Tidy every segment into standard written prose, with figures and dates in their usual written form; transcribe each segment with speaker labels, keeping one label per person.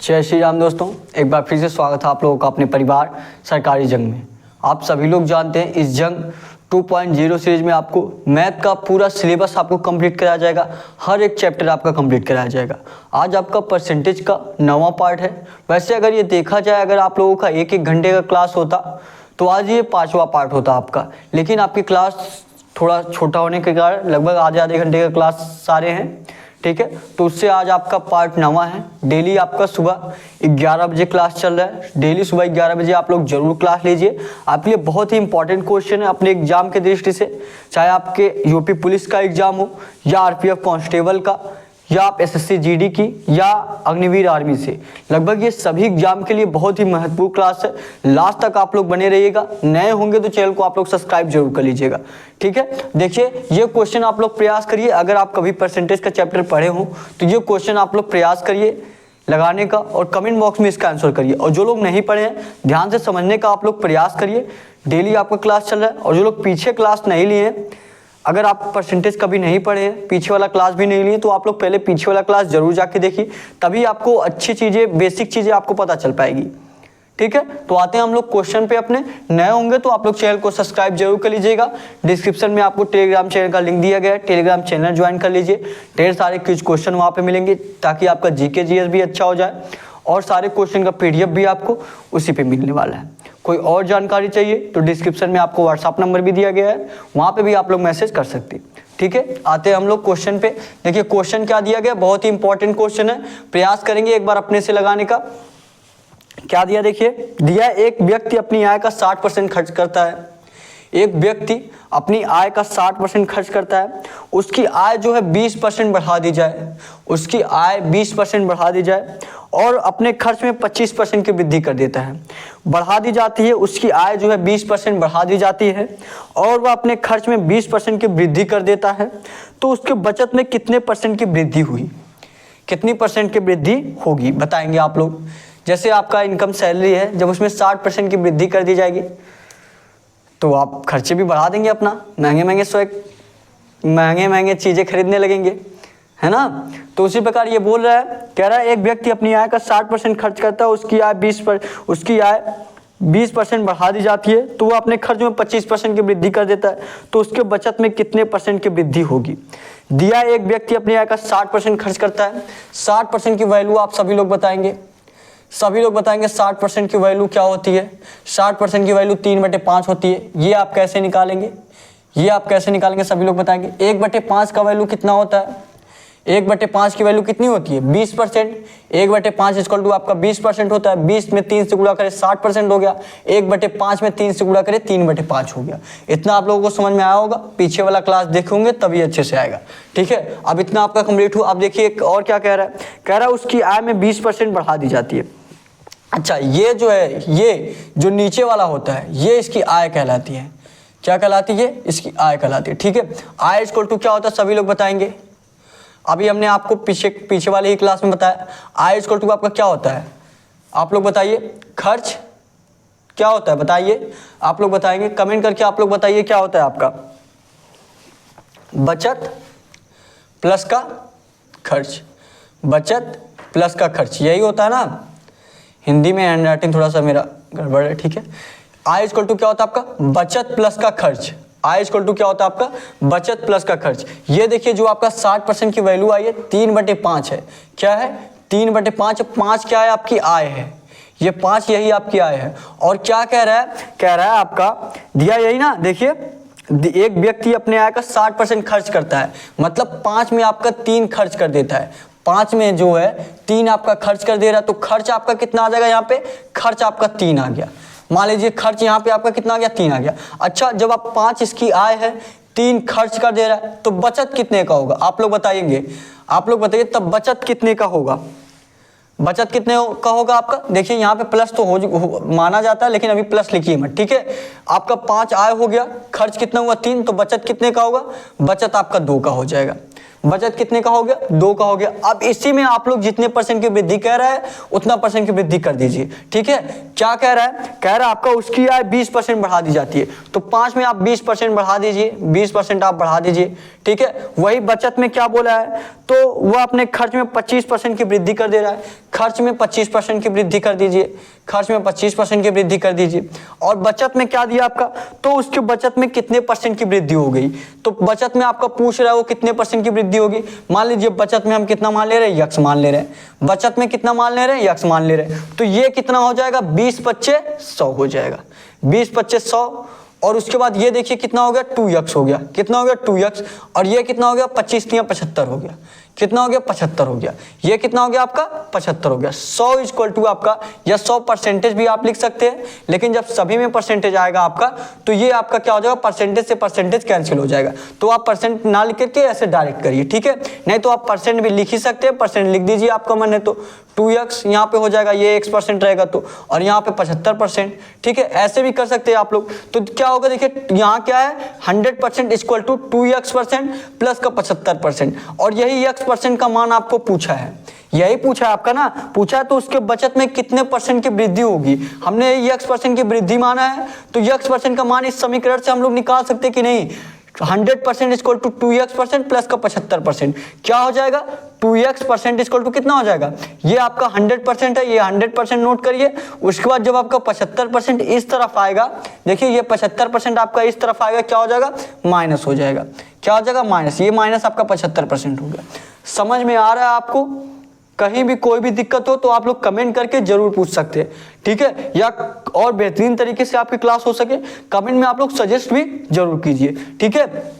Speaker 1: जय श्री राम दोस्तों, एक बार फिर से स्वागत है आप लोगों का अपने परिवार सरकारी जंग में। आप सभी लोग जानते हैं इस जंग 2.0 सीरीज में आपको मैथ का पूरा सिलेबस आपको कंप्लीट कराया जाएगा, हर एक चैप्टर आपका कंप्लीट कराया जाएगा। आज आपका परसेंटेज का 9वां पार्ट है। वैसे अगर ये देखा जाए, अगर आप लोगों का एक घंटे का क्लास होता तो आज ये 5वां पार्ट होता आपका, लेकिन आपकी क्लास थोड़ा छोटा होने के कारण लगभग आधे घंटे का क्लास सारे हैं, ठीक है। तो उससे आज आपका पार्ट 9वां है। डेली आपका सुबह 11 बजे क्लास चल रहा है। डेली सुबह 11 बजे आप लोग जरूर क्लास लीजिए। आपके लिए बहुत ही इंपॉर्टेंट क्वेश्चन है अपने एग्जाम के दृष्टि से, चाहे आपके यूपी पुलिस का एग्जाम हो या आरपीएफ कांस्टेबल का या आप एसएससी जीडी की या अग्निवीर आर्मी से, लगभग ये सभी एग्जाम के लिए बहुत ही महत्वपूर्ण क्लास है। लास्ट तक आप लोग बने रहिएगा। नए होंगे तो चैनल को आप लोग सब्सक्राइब जरूर कर लीजिएगा, ठीक है। देखिए ये क्वेश्चन आप लोग प्रयास करिए, अगर आप कभी परसेंटेज का चैप्टर पढ़े हो तो ये क्वेश्चन आप लोग प्रयास करिए लगाने का और कमेंट बॉक्स में इसका आंसर करिए। और जो लोग नहीं पढ़े हैं ध्यान से समझने का आप लोग प्रयास करिए। डेली आपका क्लास चल रहा है। और जो लोग पीछे क्लास नहीं लिए हैं, अगर आप परसेंटेज कभी नहीं पढ़े हैं, पीछे वाला क्लास भी नहीं लिए, तो आप लोग पहले पीछे वाला क्लास जरूर जाके देखिए, तभी आपको अच्छी चीज़ें, बेसिक चीज़ें आपको पता चल पाएगी, ठीक है। तो आते हैं हम लोग क्वेश्चन पे अपने। नए होंगे तो आप लोग चैनल को सब्सक्राइब जरूर कर लीजिएगा। डिस्क्रिप्शन में आपको टेलीग्राम चैनल का लिंक दिया गया है, टेलीग्राम चैनल ज्वाइन कर लीजिए। ढेर सारे क्विज क्वेश्चन वहाँ पे मिलेंगे ताकि आपका जीके जीएस भी अच्छा हो जाए, और सारे क्वेश्चन का पीडीएफ भी आपको उसी पे मिलने वाला है। कोई और जानकारी चाहिए तो डिस्क्रिप्शन में आपको व्हाट्सअप नंबर भी दिया गया है, वहाँ पे भी आप लोग मैसेज कर सकते हैं, ठीक है। आते हैं हम लोग क्वेश्चन पे। देखिए क्वेश्चन क्या दिया गया, बहुत ही इंपॉर्टेंट क्वेश्चन है, प्रयास करेंगे एक बार अपने से लगाने का। क्या दिया, देखिए दिया, एक व्यक्ति अपनी आय का 60% खर्च करता है। एक व्यक्ति अपनी आय का 60% खर्च करता है। उसकी आय जो है 20% बढ़ा दी जाए, उसकी आय 20% बढ़ा दी जाए और अपने खर्च में 25% की वृद्धि कर देता है। बढ़ा दी जाती है, उसकी आय जो है 20% बढ़ा दी जाती है और वह अपने खर्च में 20% की वृद्धि कर देता है, तो उसके बचत में कितने परसेंट की वृद्धि हुई, कितनी परसेंट की वृद्धि होगी बताएंगे आप लोग। जैसे आपका इनकम सैलरी है, जब उसमें 60% की वृद्धि कर दी जाएगी तो आप खर्चे भी बढ़ा देंगे अपना, महंगे चीज़ें खरीदने लगेंगे, है ना। तो उसी प्रकार ये बोल रहा है, कह रहा है एक व्यक्ति अपनी आय का 60% खर्च करता है, उसकी आय 20% बढ़ा दी जाती है, तो वह अपने खर्च में 25% की वृद्धि कर देता है, तो उसके बचत में कितने परसेंट की वृद्धि होगी। दिया एक व्यक्ति अपनी आय का 60% खर्च करता है। 60% की वैल्यू आप सभी लोग बताएंगे, 60% की वैल्यू क्या होती है। 60% की वैल्यू 3/5 होती है। ये आप कैसे निकालेंगे, सभी लोग बताएंगे। 1/5 का वैल्यू कितना होता है, 1/5 की वैल्यू कितनी होती है, 20%। 1/5 इक्वल टू आपका 20% होता है। 20 में 3 से गुणा करें 60% हो गया। 1/5 में 3 से गुणा करें 3/5 हो गया। इतना आप लोगों को समझ में आया होगा, पीछे वाला क्लास देखेंगे तभी अच्छे से आएगा, ठीक है। अब इतना आपका कंप्लीट हुआ। अब देखिए एक और क्या कह रहा है, उसकी आय में 20% बढ़ा दी जाती है। अच्छा, ये जो है, ये जो नीचे वाला होता है, ये इसकी आय कहलाती है। क्या कहलाती है, इसकी आय कहलाती है, ठीक है। आय इक्वल टू क्या होता है, सभी लोग बताएंगे। अभी हमने आपको पीछे वाले ही क्लास में बताया। आय इक्वल टू आपका क्या होता है, आप लोग बताइए। खर्च क्या होता है बताइए, आप लोग बताएंगे, कमेंट करके आप लोग बताइए क्या होता है आपका। बचत प्लस का खर्च, बचत प्लस का खर्च, यही होता है ना। हिंदी में हैंड राइटिंग थोड़ा सा मेरा गड़बड़ है, ठीक है। आय इक्वल टू क्या होता है आपका, बचत प्लस का खर्च। आय इक्वल टू क्या होता है आपका, बचत प्लस का खर्च। ये देखिए जो आपका 60% की वैल्यू आई है 3/5 है। क्या है, 3/5। 5 क्या है, आपकी आय है। ये 5 यही आपकी आय है। और क्या कह रहा है, आपका दिया यही ना। देखिए एक व्यक्ति अपने आय का 60% खर्च करता है, मतलब 5 में आपका 3 खर्च कर देता है। 5 में जो है 3 आपका खर्च कर दे रहा है, तो खर्च आपका कितना आ जाएगा, यहाँ पे खर्च आपका 3 आ गया। मान लीजिए खर्च यहाँ पे आपका कितना आ गया, 3 आ गया। अच्छा, जब आप 5 इसकी आय है, 3 खर्च कर दे रहा है, तो बचत कितने का होगा, आप लोग बताइए, तब बचत कितने का होगा, बचत कितने का होगा आपका। देखिए यहाँ पे प्लस तो हो माना जाता है, लेकिन अभी प्लस लिखिए मत, ठीक है। आपका 5 आय हो गया, खर्च कितना हुआ 3, तो बचत कितने का होगा, बचत आपका 2 का हो जाएगा। बचत कितने का हो गया, 2 का हो गया। अब इसी में आप लोग जितने परसेंट की वृद्धि कह रहा है उतना परसेंट की वृद्धि कर दीजिए, ठीक है। क्या कह रहा है, कह रहा है आपका उसकी आय 20% बढ़ा दी जाती है, तो 5 में आप 20% बढ़ा दीजिए, 20% आप बढ़ा दीजिए, ठीक है। वही बचत में क्या बोला है, तो वह अपने खर्च में 25% की वृद्धि कर दे रहा है, खर्च में 25% की वृद्धि कर दीजिए, खर्च में 25% की वृद्धि कर दीजिए। और बचत में क्या दिया आपका, तो उसके बचत में कितने परसेंट की वृद्धि हो गई, तो बचत में आपका पूछ रहा है वो कितने परसेंट की वृद्धि होगी। मान लीजिए बचत में हम कितना मान ले रहे हैं, यक्स मान ले रहे हैं, बचत में कितना मान ले रहे हैं, यक्स मान ले रहे हैं, तो ये कितना हो जाएगा, 20×5=100 हो जाएगा, 20×5=100। और उसके बाद ये देखिए कितना हो गया, 2x हो गया, कितना हो गया 2x, और ये कितना हो गया, 25×75 हो गया, कितना हो गया 75 हो गया, ये कितना हो गया आपका 75 हो गया। 100 आपका, या 100% भी आप लिख सकते हैं, लेकिन जब सभी में परसेंटेज आएगा आपका तो ये आपका क्या हो जाएगा, परसेंटेज से परसेंटेज कैंसिल हो जाएगा, तो आप परसेंट ना लिख के ऐसे डायरेक्ट करिए, ठीक है। नहीं तो आप परसेंट भी लिख ही सकते हैं, परसेंट लिख दीजिए आपका मन है तो, 2x यहाँ पे हो जाएगा, ये x% रहेगा तो, और यहाँ पे 75%, ठीक है। ऐसे भी कर सकते हैं आप लोग। तो क्या होगा देखिए, यहाँ क्या है, 100% = 2x% प्लस का 75%, और यही x% का मान आपको पूछा है, यही पूछा है आपका ना, पूछा है तो उसके बचत में कितने परसेंट की वृद्धि होगी, हमने x% की वृद्धि माना है, तो x% का मान इस समीकरण से हम लोग निकाल सकते कि नहीं, 100% = 2x% प्लस का 75%, क्या हो जाएगा, 2x% = कितना हो जाएगा, ये आपका 100% है, ये 100% नोट करिए। उसके बाद जब आपका 75% इस तरफ आएगा, देखिए ये 75% आपका इस तरफ आएगा, क्या हो जाएगा, माइनस हो जाएगा, क्या हो जाएगा, माइनस, ये माइनस आपका 75% हो गया। समझ में आ रहा है आपको, कहीं भी कोई भी दिक्कत हो तो आप लोग कमेंट करके जरूर पूछ सकते हैं, ठीक है, या और बेहतरीन तरीके से आपकी क्लास हो सके कमेंट में आप लोग सजेस्ट भी जरूर कीजिए, ठीक है।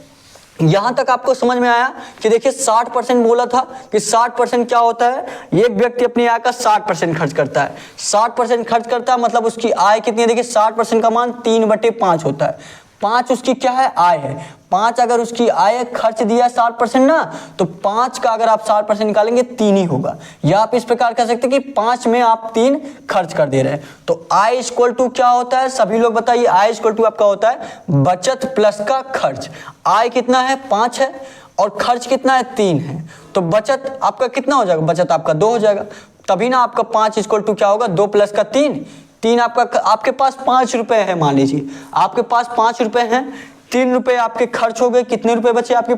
Speaker 1: यहां तक आपको समझ में आया कि देखिए 60% बोला था कि 60% क्या होता है, एक व्यक्ति अपनी आय का 60% खर्च करता है, 60% खर्च करता है मतलब उसकी आय कितनी है, देखिए 60% का मान 3/5 होता है, 5 उसकी क्या है, आय है, 5 अगर उसकी आय खर्च दिया है 60% ना, तो 5 का अगर आप 60% निकालेंगे 3 ही होगा, या आप इस प्रकार कह सकते हैं कि 5 में आप 3 खर्च कर दे रहे हैं। तो आय = क्या होता है, सभी लोग बताइए, आय = आपका होता है बचत प्लस का खर्च। आय कितना है, 5 है, और खर्च कितना है, 3 है, तो बचत आपका कितना हो जाएगा, बचत आपका 2 हो जाएगा, तभी ना आपका 5 = क्या होगा, 2 + का 3, 3 आपका, आपके पास 5 रुपए है, मान लीजिए आपके पास 5 रुपए हैं, 3 रुपए आपके खर्च हो गए, कितने रुपए बचे आपके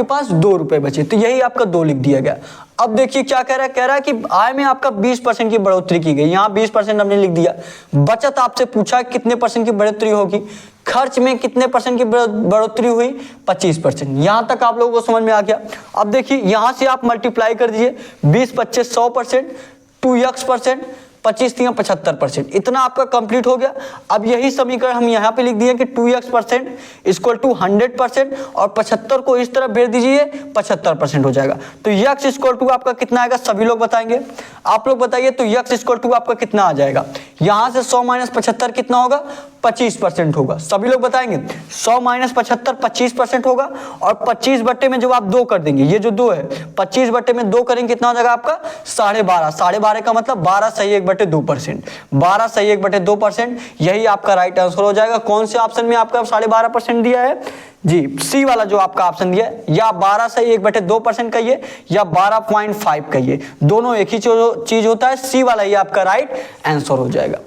Speaker 1: पास 2 रुपए बचे, तो यही आपका 2 लिख दिया गया। अब देखिए क्या कह रहा है, कह रहा है कि आय में आपका 20% की बढ़ोतरी की गई, यहाँ 20% हमने लिख दिया। बचत आपसे पूछा कितने परसेंट की बढ़ोतरी होगी, खर्च में कितने परसेंट की बढ़ोतरी हुई, 25%। यहाँ तक आप लोगों को समझ में आ गया। अब देखिए यहाँ से आप मल्टीप्लाई कर दीजिए, 20×25 100%, 2x%, 25×75%, इतना आपका कंप्लीट हो गया। अब यही समीकरण हम यहाँ पे लिख दिए कि 2x% = 100%, और 75 को इस तरफ भेज दीजिए, 75% हो जाएगा। तो x = आपका कितना आएगा, सभी लोग बताएंगे, आप लोग बताइए, तो x = आपका कितना आ जाएगा, यहाँ से 100 - 75 कितना होगा, 25% होगा, सभी लोग बताएंगे, 100 - 75 25% होगा, और 25 बट्टे में जब आप 2 कर देंगे, ये जो 2 है 25 बट्टे में 2 करेंगे कितना हो जाएगा आपका, 12.5, 12.5 का मतलब 12/1/2%, 12/1/2%, यही आपका राइट आंसर हो जाएगा। कौन से ऑप्शन में आपका 12.5% दिया है जी, सी वाला जो आपका ऑप्शन दिया है, या 12/1/2% कहिए, या 12.5 कहिए, दोनों एक ही चीज होता है, सी वाला ही आपका राइट आंसर हो जाएगा।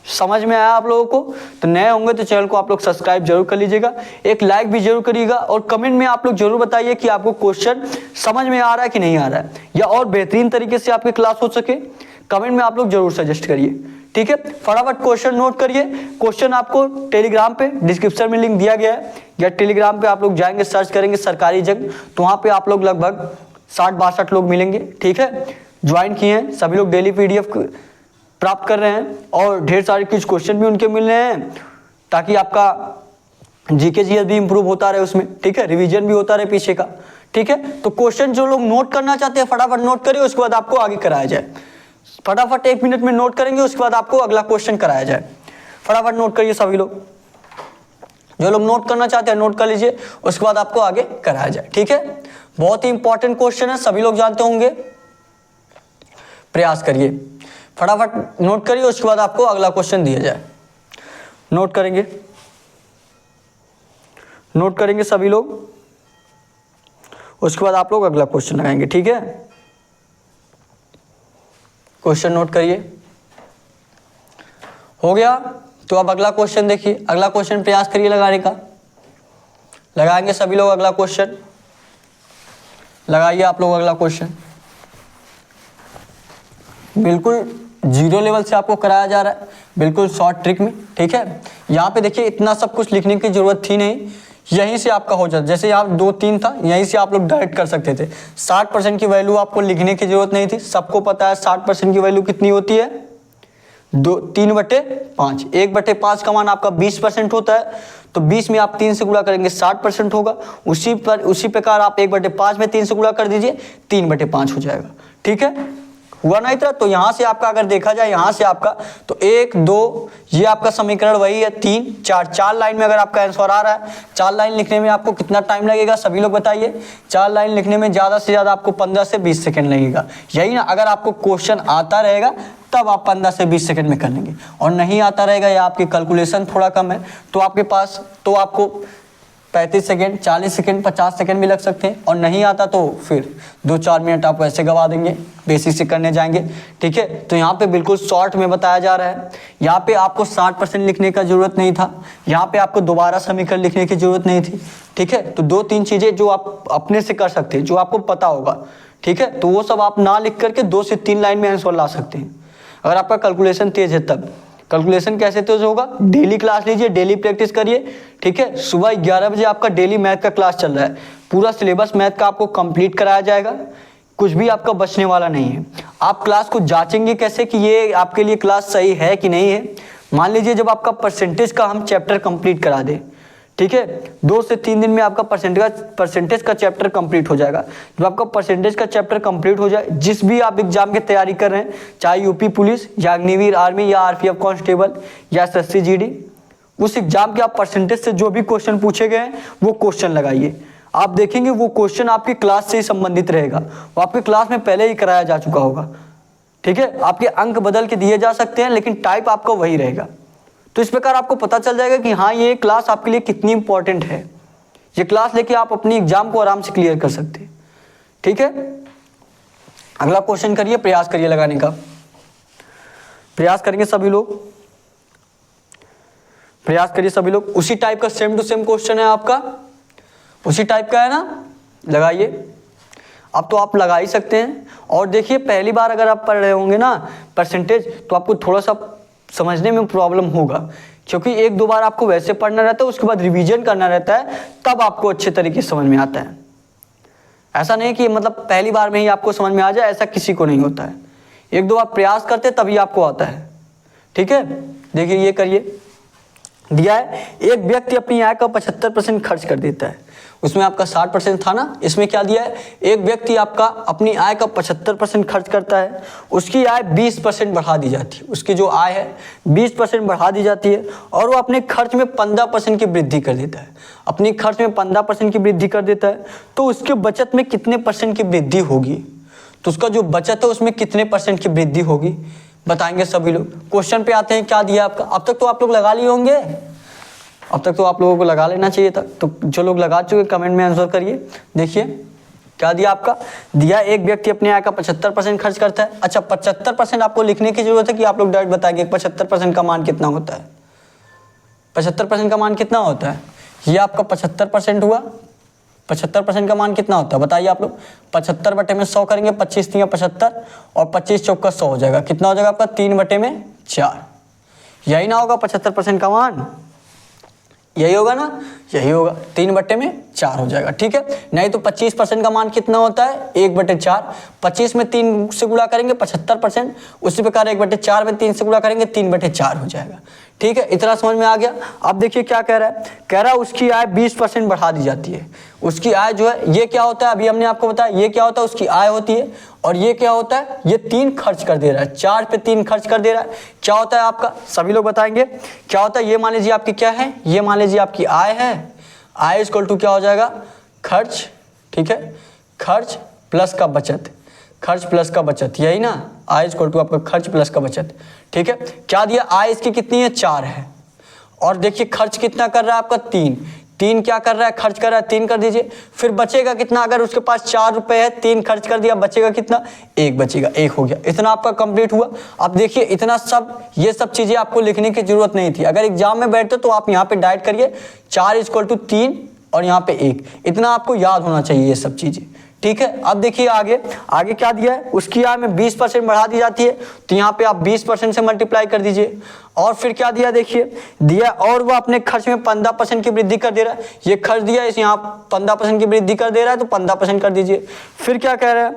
Speaker 1: समझ में आया आप लोगों को, तो नए होंगे तो चैनल को आप लोग सब्सक्राइब जरूर कर लीजिएगा, एक लाइक भी जरूर करिएगा, और कमेंट में आप लोग जरूर बताइए कि आपको क्वेश्चन समझ में आ रहा है कि नहीं आ रहा है, या और बेहतरीन तरीके से आपकी क्लास हो सके कमेंट में आप लोग जरूर सजेस्ट करिए, ठीक है। फटाफट क्वेश्चन नोट करिए, क्वेश्चन आपको टेलीग्राम पे डिस्क्रिप्शन में लिंक दिया गया है, या टेलीग्राम पे आप लोग जाएंगे, सर्च करेंगे सरकारी जंग, तो वहाँ पे आप लोग लगभग 60-62 लोग मिलेंगे, ठीक है, ज्वाइन किए हैं, सभी लोग डेली PDF प्राप्त कर रहे हैं, और ढेर सारे कुछ क्वेश्चन भी उनके मिल रहे हैं, ताकि आपका GK GS भी इंप्रूव होता रहे उसमें, ठीक है, रिवीजन भी होता रहे पीछे का, ठीक है। तो क्वेश्चन जो लोग नोट करना चाहते हैं फटाफट नोट करिए, उसके बाद आपको आगे कराया जाए, फटाफट 1 मिनट में नोट करेंगे, उसके बाद आपको अगला क्वेश्चन कराया जाए। फटाफट नोट करिए सभी लोग, जो लोग नोट करना चाहते हैं नोट कर लीजिए, उसके बाद आपको आगे कराया जाए, ठीक है। बहुत ही इंपॉर्टेंट क्वेश्चन है, सभी लोग जानते होंगे, प्रयास करिए, फटाफट नोट करिए, उसके बाद आपको अगला क्वेश्चन दिया जाए। नोट करेंगे सभी लोग, उसके बाद आप लोग अगला क्वेश्चन लगाएंगे, ठीक है। क्वेश्चन नोट करिए, हो गया। तो अब अगला क्वेश्चन देखिए, अगला क्वेश्चन प्रयास करिए लगाने का। लगाएंगे सभी लोग अगला क्वेश्चन, लगाइए आप लोग अगला क्वेश्चन। बिल्कुल जीरो लेवल से आपको कराया जा रहा है, बिल्कुल शॉर्ट ट्रिक में, ठीक है। यहाँ पे देखिए इतना सब कुछ लिखने की जरूरत थी नहीं, यहीं से आपका हो जाता। जैसे यहाँ 2 3 था, यहीं से आप लोग डायरेक्ट कर सकते थे। 60% की वैल्यू आपको लिखने की जरूरत नहीं थी, सबको पता है 60% की वैल्यू कितनी होती है, 3/5। 1/5 का मान आपका 20% होता है, तो 20 में आप 3 से गुणा करेंगे 60% होगा। उसी प्रकार आप 1/5 में 3 से गुणा कर दीजिए, 3/5 हो जाएगा, ठीक है। हुआ ना इतना। तो यहाँ से आपका अगर देखा जाए, यहाँ से आपका तो 1 2 ये आपका समीकरण वही है, 3 4 4 लाइन में अगर आपका आंसर आ रहा है। 4 लाइन लिखने में आपको कितना टाइम लगेगा सभी लोग बताइए। 4 लाइन लिखने में ज़्यादा से ज़्यादा आपको 15 से 20 सेकंड लगेगा, यही ना। अगर आपको क्वेश्चन आता रहेगा तब आप 15 से 20 सेकंड में कर लेंगे, और नहीं आता रहेगा या आपकी कैलकुलेशन थोड़ा कम है तो आपके पास तो आपको 35 सेकेंड, 40 सेकेंड, 50 सेकेंड भी लग सकते हैं। और नहीं आता तो फिर 2-4 मिनट आप वैसे गवा देंगे, बेसिक से करने जाएंगे, ठीक है। तो यहाँ पे बिल्कुल शॉर्ट में बताया जा रहा है। यहाँ पे आपको 60% लिखने का जरूरत नहीं था, यहाँ पे आपको दोबारा समीकरण लिखने की जरूरत नहीं थी, ठीक है। तो 2-3 चीज़ें जो आप अपने से कर सकते हैं, जो आपको पता होगा, ठीक है, तो वो सब आप ना लिख करके 2 से 3 लाइन में आंसर ला सकते हैं, अगर आपका कैलकुलेशन तेज है तब। कैलकुलेशन कैसे तेज होगा, डेली क्लास लीजिए, डेली प्रैक्टिस करिए, ठीक है। सुबह 11 बजे आपका डेली मैथ का क्लास चल रहा है, पूरा सिलेबस मैथ का आपको कंप्लीट कराया जाएगा, कुछ भी आपका बचने वाला नहीं है। आप क्लास को जांचेंगे कैसे कि ये आपके लिए क्लास सही है कि नहीं है। मान लीजिए जब आपका परसेंटेज का हम चैप्टर कंप्लीट करा दें, ठीक है, 2 से 3 दिन में आपका परसेंटेज का चैप्टर कंप्लीट हो जाएगा। जब आपका परसेंटेज का चैप्टर कंप्लीट हो जाए, जिस भी आप एग्जाम की तैयारी कर रहे हैं, चाहे यूपी पुलिस या अग्निवीर आर्मी या आरपीएफ कांस्टेबल या एसएससी जीडी, उस एग्जाम के आप परसेंटेज से जो भी क्वेश्चन पूछे गए हैं वो क्वेश्चन लगाइए। आप देखेंगे वो क्वेश्चन आपकी क्लास से ही संबंधित रहेगा, वो आपकी क्लास में पहले ही कराया जा चुका होगा, ठीक है। आपके अंक बदल के दिए जा सकते हैं लेकिन टाइप आपका वही रहेगा। तो इस प्रकार आपको पता चल जाएगा कि हाँ ये क्लास आपके लिए कितनी इंपॉर्टेंट है। ये क्लास लेके आप अपनी एग्जाम को आराम से क्लियर कर सकते हैं, ठीक है। अगला क्वेश्चन करिए, प्रयास करिए लगाने का, प्रयास करेंगे सभी लोग, प्रयास करिए सभी लोग। उसी टाइप का सेम टू सेम क्वेश्चन है आपका, उसी टाइप का है ना, लगाइए। अब तो आप लगा ही सकते हैं। और देखिए पहली बार अगर आप पढ़ रहे होंगे ना परसेंटेज, तो आपको थोड़ा सा समझने में प्रॉब्लम होगा, क्योंकि 1-2 बार आपको वैसे पढ़ना रहता है, उसके बाद रिवीजन करना रहता है, तब आपको अच्छे तरीके से समझ में आता है। ऐसा नहीं कि मतलब पहली बार में ही आपको समझ में आ जाए, ऐसा किसी को नहीं होता है। 1-2 बार प्रयास करते तभी आपको आता है, ठीक है। देखिए ये करिए, दिया है एक व्यक्ति अपनी आय का 75% खर्च कर देता है। उसमें आपका 60% था ना, इसमें क्या दिया है, एक व्यक्ति आपका अपनी आय का 75% खर्च करता है, उसकी आय 20% बढ़ा दी जाती है। उसकी जो आय है 20% बढ़ा दी जाती है और वो अपने खर्च में 15% की वृद्धि कर देता है। अपनी खर्च में 15% की वृद्धि कर देता है, तो उसके बचत में कितने % की वृद्धि होगी, तो उसका जो बचत है उसमें कितने % की वृद्धि होगी बताएंगे सभी लोग। क्वेश्चन पे आते हैं, क्या दिया आपका। अब तक तो आप लोग लगा लिए होंगे, अब तक तो आप लोगों को लगा लेना चाहिए था। तो जो लोग लगा चुके कमेंट में आंसर करिए। देखिए क्या दिया आपका, दिया एक व्यक्ति अपने आय का 75% खर्च करता है। अच्छा 75% आपको लिखने की जरूरत है कि आप लोग डायरेक्ट बताएंगे 75% का मान कितना होता है। 75% का मान कितना होता है, ये आपका 75% हुआ। 75% का मान कितना होता है बताइए आप लोग। 75 बटे में 100 करेंगे, 25 3 75 और 25 चौका 100 हो जाएगा। कितना हो जाएगा आपका 3 बटे में 4। यही ना होगा 75% का मान, यही होगा ना, यही होगा। 3 बटे में 4 हो जाएगा, ठीक है। नहीं तो 25% का मान कितना होता है 1/4। 25 में 3 से गुणा करेंगे 75%, उसी प्रकार 1/4 में 3 से गुणा करेंगे 3/4 हो जाएगा, ठीक है। इतना समझ में आ गया। अब देखिए क्या कह रहा है, कह रहा है उसकी आय 20% बढ़ा दी जाती है। उसकी आय जो है, ये क्या होता है अभी हमने आपको बताया, ये क्या होता है उसकी आय होती है, और ये क्या होता है, ये 3 खर्च कर दे रहा है, 4 पे 3 खर्च कर दे रहा है। क्या होता है आपका, सभी लोग बताएंगे क्या होता है। ये मान लीजिए आपकी क्या है, ये मान लीजिए आपकी आय है। आय इक्वल टू क्या हो जाएगा, खर्च, ठीक है, खर्च प्लस का बचत, खर्च प्लस का बचत, यही ना। आय इक्वल टू आपका खर्च प्लस का बचत, ठीक है। क्या दिया, आय इसकी कितनी है 4 है, और देखिए खर्च कितना कर रहा है आपका 3। 3 क्या कर रहा है, खर्च कर रहा है, 3 कर दीजिए। फिर बचेगा कितना, अगर उसके पास 4 रुपए है, 3 खर्च कर दिया, बचेगा कितना, 1 बचेगा, 1 हो गया। इतना आपका कंप्लीट हुआ। अब देखिए इतना सब, ये सब चीजें आपको लिखने की जरूरत नहीं थी। अगर एग्जाम में बैठते तो आप यहाँ पे डाइट करिए 4 = 3 और यहाँ पे 1, इतना आपको याद होना चाहिए ये सब चीजें, ठीक है। अब देखिए आगे क्या दिया है, उसकी आय में 20% बढ़ा दी जाती है, तो यहाँ पे आप 20% से मल्टीप्लाई कर दीजिए। और फिर क्या दिया, देखिए दिया, और वो अपने खर्च में 15% की वृद्धि कर दे रहा है। ये खर्च दिया, इस यहाँ 15% की वृद्धि कर दे रहा है, तो 15% कर दीजिए। फिर क्या कह रहे हैं,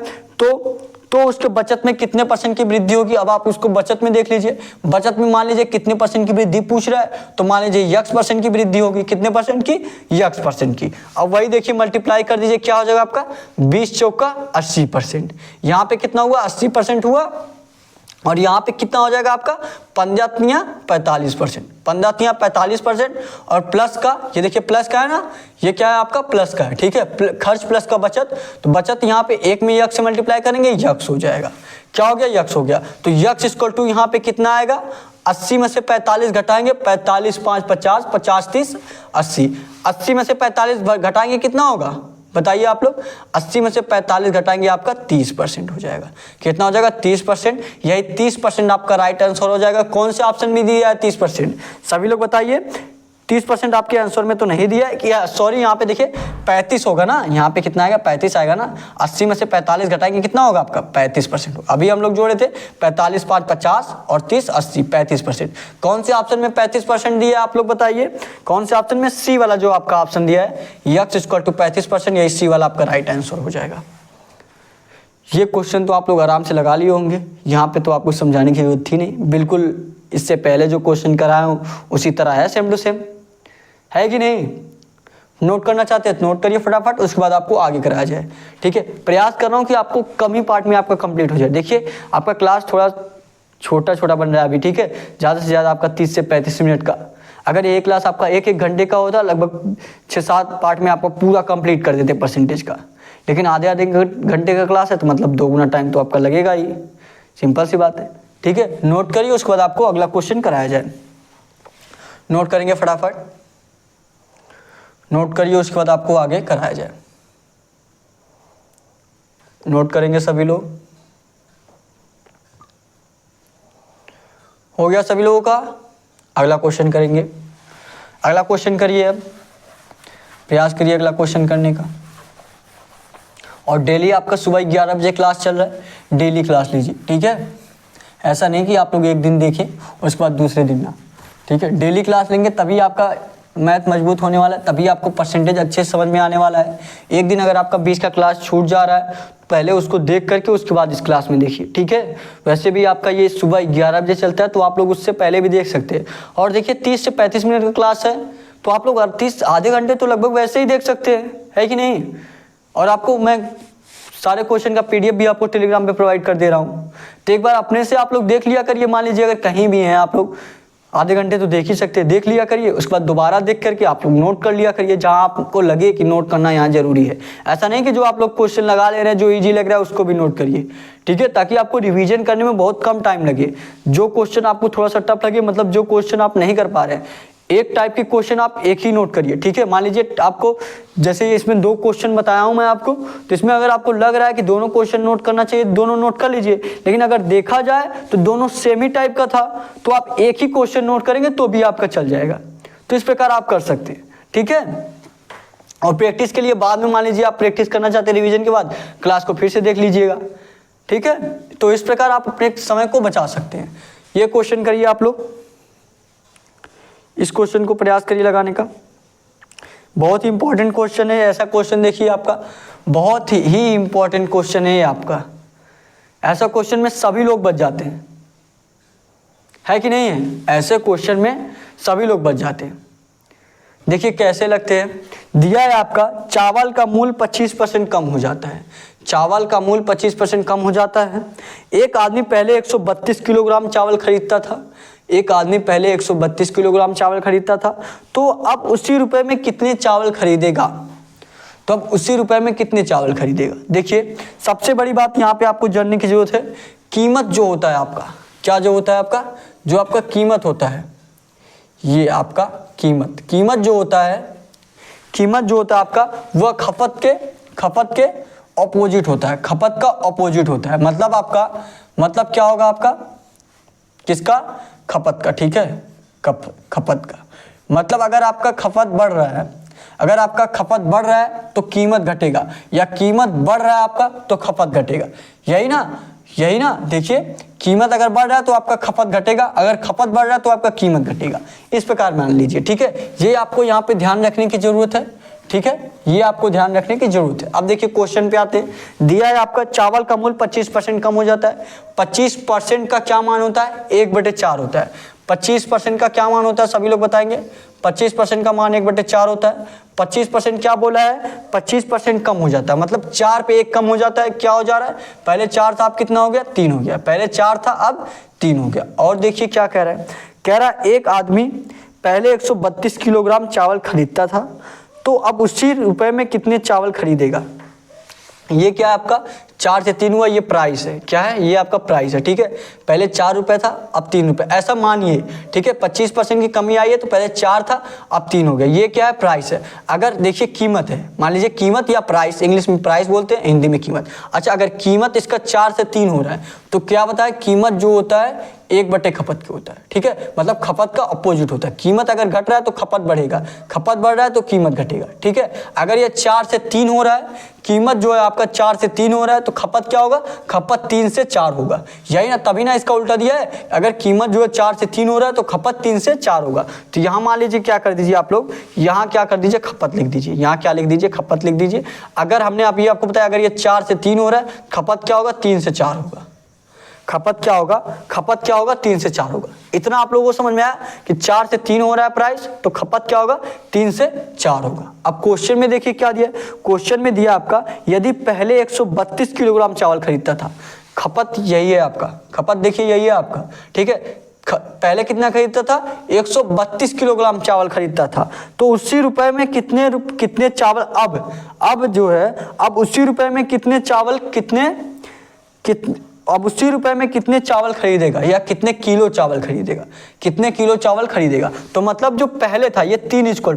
Speaker 1: तो उसके बचत में कितने % की वृद्धि होगी। अब आप उसको बचत में देख लीजिए, बचत में मान लीजिए कितने % की वृद्धि पूछ रहा है, तो मान लीजिए x% की वृद्धि होगी, कितने % की, x% की। अब वही देखिए मल्टीप्लाई कर दीजिए, क्या हो जाएगा आपका 20 चौका 80%। यहाँ पे कितना हुआ, 80% हुआ, और यहाँ पे कितना हो जाएगा आपका 45%, 45% और प्लस का, ये देखिए प्लस का है ना, ये क्या है आपका प्लस का है, ठीक है। खर्च प्लस का बचत, तो बचत यहाँ पे 1 में यक्स से मल्टीप्लाई करेंगे, यक्स हो जाएगा, क्या हो गया, यक्स हो गया। तो यक्स = यहाँ पे कितना आएगा, 80 में से 45 घटाएंगे, 45 5 50, 50 30 80, 80 में से 45 घटाएंगे कितना होगा, बताइए आप लोग, 80 में से 45 घटाएंगे आपका 30% हो जाएगा। कितना हो जाएगा, 30%। यही 30% आपका राइट आंसर हो जाएगा। कौन से ऑप्शन में दिया है 30%, सभी लोग बताइए। 30% आपके आंसर में तो नहीं दिया है कि, सॉरी यहाँ पे देखिए 35 होगा ना, यहाँ पे कितना आएगा, 35 आएगा ना। 80 में से 45 घटाएंगे कितना होगा आपका 35%। अभी हम लोग जोड़े थे 45 5 50 और 30 80, 35%। कौन से ऑप्शन में 35% दिया है आप लोग बताइए, कौन से ऑप्शन में, सी वाला जो आपका ऑप्शन दिया है, x = 35%, यही सी वाला आपका राइट आंसर हो जाएगा। ये क्वेश्चन तो आप लोग आराम से लगा लिए होंगे, यहाँ पे तो आपको समझाने की जरूरत थी नहीं, बिल्कुल इससे पहले जो क्वेश्चन कराया हूँ उसी तरह है, सेम टू सेम है कि नहीं। नोट करना चाहते हैं तो नोट करिए फटाफट, उसके बाद आपको आगे कराया जाए, ठीक है। प्रयास कर रहा हूँ कि आपको कम ही पार्ट में आपका कंप्लीट हो जाए। देखिए आपका क्लास थोड़ा छोटा बन रहा है अभी, ठीक है। ज़्यादा से ज़्यादा आपका 30 से 35 मिनट का, अगर ये क्लास आपका 1-1 घंटे का होता, लगभग 6-7 पार्ट में आपको पूरा कंप्लीट कर देते परसेंटेज का। लेकिन आधे घंटे का क्लास है, तो मतलब 2 गुना टाइम तो आपका लगेगा ही, सिंपल सी बात है, ठीक है। नोट करिए, उसके बाद आपको अगला क्वेश्चन कराया जाए। नोट करेंगे फटाफट, नोट करिए, उसके बाद आपको आगे कराया जाए। नोट करेंगे सभी लोग, हो गया सभी लोगों का। अगला क्वेश्चन करेंगे, अगला क्वेश्चन करिए, अब प्रयास करिए अगला क्वेश्चन करने का। और डेली आपका सुबह 11 बजे क्लास चल रहा है, डेली क्लास लीजिए, ठीक है। ऐसा नहीं कि आप लोग एक दिन देखें और उसके बाद दूसरे दिन ना, ठीक है। डेली क्लास लेंगे तभी आपका मैथ मजबूत होने वाला है, तभी आपको परसेंटेज अच्छे समझ में आने वाला है। एक दिन अगर आपका 20 का क्लास छूट जा रहा है, पहले उसको देख करके उसके बाद इस क्लास में देखिए, ठीक है। वैसे भी आपका ये सुबह 11 बजे चलता है, तो आप लोग उससे पहले भी देख सकते हैं। और देखिए 30 से 35 मिनट का क्लास है, तो आप लोग 38 आधे घंटे तो लगभग वैसे ही देख सकते हैं, है कि नहीं। और आपको मैं सारे क्वेश्चन का PDF भी आपको टेलीग्राम पे प्रोवाइड कर दे रहा हूँ, तो एक बार अपने से आप लोग देख लिया करिए। मान लीजिए अगर कहीं भी हैं आप लोग, आधे घंटे तो देख ही सकते हैं, देख लिया करिए, उसके बाद दोबारा देख करके आप लोग नोट कर लिया करिए, जहां आपको लगे कि नोट करना यहाँ जरूरी है। ऐसा नहीं कि जो आप लोग क्वेश्चन लगा ले रहे हैं, जो इजी लग रहा है उसको भी नोट करिए, ठीक है, ताकि आपको रिवीजन करने में बहुत कम टाइम लगे। जो क्वेश्चन आपको थोड़ा सा टफ लगे, मतलब जो क्वेश्चन आप नहीं कर पा रहे हैं, एक टाइप के क्वेश्चन आप एक ही नोट करिए, ठीक है। मान लीजिए आपको, जैसे इसमें 2 क्वेश्चन बताया हूं मैं आपको, तो इसमें अगर आपको लग रहा है कि दोनों क्वेश्चन नोट करना चाहिए, दोनों नोट कर लीजिए। लेकिन अगर देखा जाए तो दोनों सेम ही टाइप का था, तो आप एक ही क्वेश्चन नोट करेंगे तो भी आपका चल जाएगा। तो इस प्रकार आप कर सकते हैं, ठीक है। और प्रैक्टिस के लिए बाद में, मान लीजिए आप प्रैक्टिस करना चाहते हैं रिविजन के बाद, क्लास को फिर से देख लीजिएगा, ठीक है। तो इस प्रकार आप अपने समय को बचा सकते हैं। ये क्वेश्चन करिए आप लोग, इस क्वेश्चन को प्रयास करिए लगाने का। बहुत ही इंपॉर्टेंट क्वेश्चन है, ऐसा क्वेश्चन देखिए आपका, बहुत ही इंपॉर्टेंट क्वेश्चन है आपका। ऐसा क्वेश्चन में सभी लोग बच जाते हैं, है कि नहीं है। ऐसे क्वेश्चन में सभी लोग बच जाते हैं। देखिए कैसे लगते हैं, दिया है आपका चावल का मूल्य 25% कम हो जाता है। चावल का मूल्य 25% कम हो जाता है। एक आदमी पहले 132 किलोग्राम चावल खरीदता था, एक आदमी पहले 132 किलोग्राम चावल खरीदता था, तो अब उसी रुपए में कितने चावल खरीदेगा। तो अब उसी रुपए में कितने चावल खरीदेगा। देखिए सबसे बड़ी बात यहाँ पे आपको जानने की जरूरत है, कीमत जो होता है आपका, क्या जो होता है आपका, जो आपका कीमत होता है, ये आपका कीमत जो होता है, कीमत जो होता है आपका वह खपत के ऑपोजिट होता है, खपत का ऑपोजिट होता है। मतलब आपका मतलब क्या होगा आपका, किसका, खपत का, ठीक है, खपत का। मतलब अगर आपका खपत बढ़ रहा है, अगर आपका खपत बढ़ रहा है तो कीमत घटेगा, या कीमत बढ़ रहा है आपका तो खपत घटेगा, यही ना। देखिए, कीमत अगर बढ़ रहा है तो आपका खपत घटेगा, अगर खपत बढ़ रहा है तो आपका कीमत घटेगा, इस प्रकार मान लीजिए, ठीक है। ये आपको यहाँ पे ध्यान रखने की जरूरत है, ठीक है, ये आपको ध्यान रखने की जरूरत है। अब देखिए क्वेश्चन पे आते हैं, दिया है आपका चावल का मूल्य 25% कम हो जाता है। 25% का क्या मान होता है, 1/4 होता है। 25% का क्या मान होता है, सभी लोग बताएंगे। 25% का मान 1/4 होता है। 25% क्या बोला है, 25% कम हो जाता है, मतलब 4 पे 1 कम हो जाता है। क्या हो जा रहा है, पहले 4 था, अब कितना हो गया, 3 हो गया। पहले 4 था, अब 3 हो गया। और देखिए क्या कह रहा है, कह रहा है एक आदमी पहले 132 किलोग्राम चावल खरीदता था, तो अब उसी रुपए में कितने चावल खरीदेगा। ये क्या है आपका, 4 से 3 हुआ, ये प्राइस है, क्या है, ये आपका प्राइस है, ठीक है। पहले 4 रुपए था, अब 3 रुपए, ऐसा मानिए, ठीक है। 25% की कमी आई है, तो पहले 4 था, अब 3 हो गया। ये क्या है, प्राइस है। अगर देखिए कीमत है, मान लीजिए कीमत या प्राइस, इंग्लिश में प्राइस बोलते हैं, हिंदी में कीमत। अच्छा, अगर कीमत इसका 4 से 3 हो रहा है, तो क्या बताए, कीमत जो होता है 1/खपत के होता है, ठीक है। मतलब खपत का अपोजिट होता है। कीमत अगर घट रहा है तो खपत बढ़ेगा, खपत बढ़ रहा है तो कीमत घटेगा, ठीक है। अगर ये 4 से 3 हो रहा है, कीमत जो है आपका 4 से 3 हो रहा है, तो खपत क्या होगा, खपत 3 से 4 होगा, यही ना। तभी ना इसका उल्टा दिया है, अगर कीमत जो है 4 से 3 हो रहा है तो खपत 3 से 4 होगा। तो यहाँ मान लीजिए क्या कर दीजिए आप लोग, यहाँ क्या कर दीजिए, खपत लिख दीजिए, यहाँ क्या लिख दीजिए, खपत लिख दीजिए। अगर हमने अभी आपको बताया, अगर ये 4 से 3 हो रहा है, खपत क्या होगा, 3 से 4 होगा। खपत क्या होगा, 3 से 4 होगा। इतना आप लोगों को समझ में आया कि 4 से 3 हो रहा है प्राइस, तो खपत क्या होगा, 3 से 4 होगा। अब क्वेश्चन में देखिए क्या दिया, क्वेश्चन में दिया आपका, यदि पहले 132 किलोग्राम चावल खरीदता था, खपत यही है आपका, खपत देखिए यही है आपका, ठीक है। पहले कितना खरीदता था, 132 किलोग्राम चावल खरीदता था, तो उसी रुपए में कितने चावल, अब जो है, अब उसी रुपए में कितने चावल, अब उसी रुपए में कितने चावल खरीदेगा, या कितने किलो चावल खरीदेगा, कितने किलो चावल खरीदेगा। तो मतलब जो पहले था, ये 3 इक्वल